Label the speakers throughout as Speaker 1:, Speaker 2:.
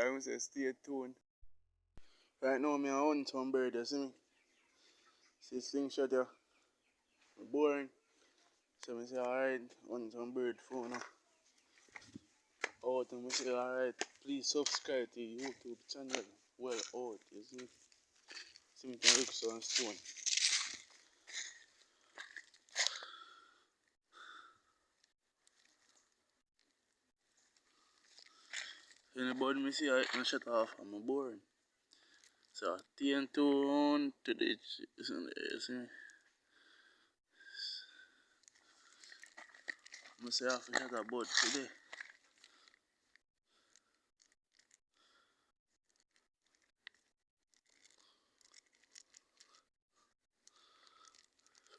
Speaker 1: I say stay tuned. Right now, I hunt some bird, you see me? See slingshot here. Boring. So I say, alright, hunt some bird for now. Out and I say, alright, please subscribe to the YouTube channel. Well out, you see? See me can look so stone. Anybody me see I can shut off, I'm boring. So stay tuned to the see me. I say I have to shut a boat today.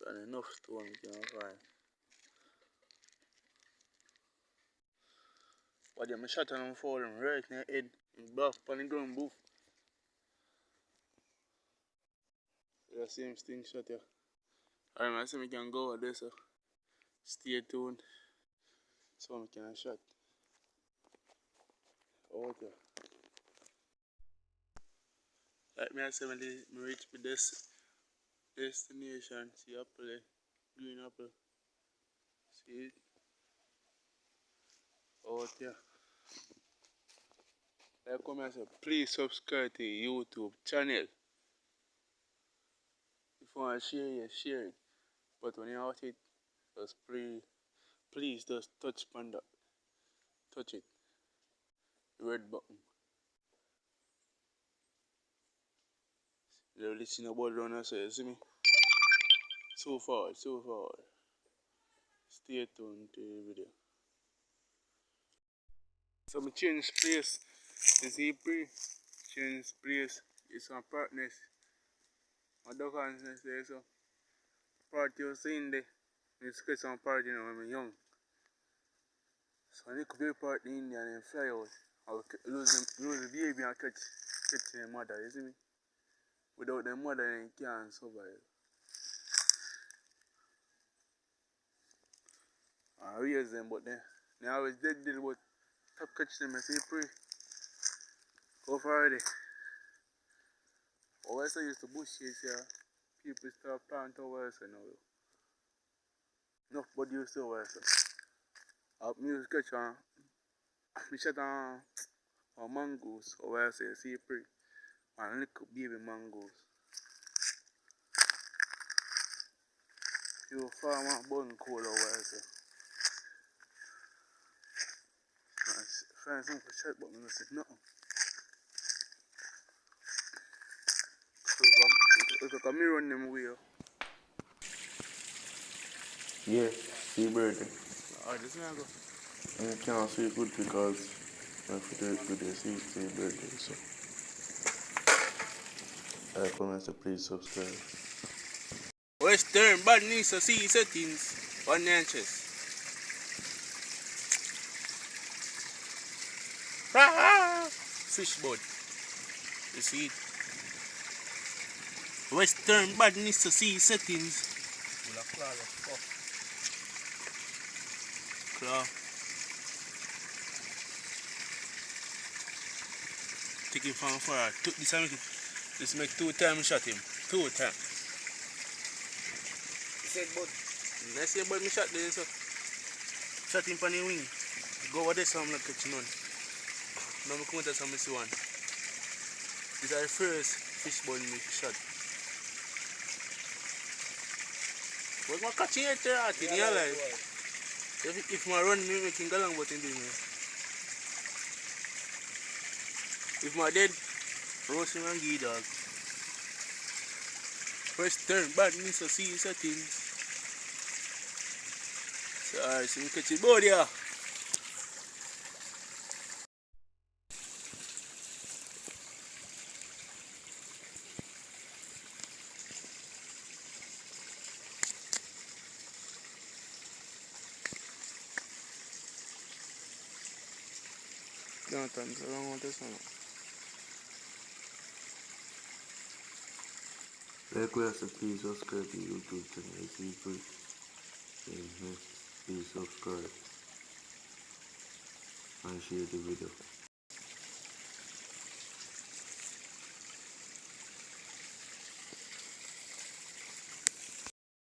Speaker 1: And enough stone we can find. But then I shot and I'm falling right in the head. In back on the ground boof. The same thing shot here. Alright, I say we can go over there, so stay tuned. So we can shot. Out here. Like me I say when I reach with this destination, see apple there, green apple. See it? Out here. Like come and say, please subscribe to the YouTube channel. If you want to share it, share it. But when you watch it, just please just touch on that. Touch it. The red button. They're listening about around here, so you see me? So forward. Stay tuned to the video. So I change place. You see change place. It's some partners. My dog hands there, so party was in there. It's get some party now when I'm young. So I need to be part in India and then fly out. I will lose the baby and catch the mother, you see me? Without the mother then you can't survive. I raise them but they always dead but top catch them and say pray. Go for it. Always I used to bush chase here. People start plant over so now. Enough body used to over so. Up music catch on. We shot on mangoes over I say see pray. And little baby mangoes. You farm and bun coal over I say. Find something for shot but I don't see nothing. So if I come run them way. Yeah, see bird. Oh, this way I go. And you can't see it good because if you do it good, you see bird. So I comment to please subscribe. Western badness to see settings 1 inches. Fishbird. You see it? Western badness to see settings. Claw. Take him from far. This make 2 times shot him. 2 times. He said but I say but me shot there so. Shot him on the wing. Go over there so I'm not catching none. Now I come out and see one. This is the first fishbone me shot. But I'm catching it in your life. If I run me making go long but in doing it. If I dead, roast him and give dog. First turn badness to see settings. So alright, so we catch it board here. Don't turn so long with this one. Request please subscribe to YouTube channel. Please subscribe and share the video.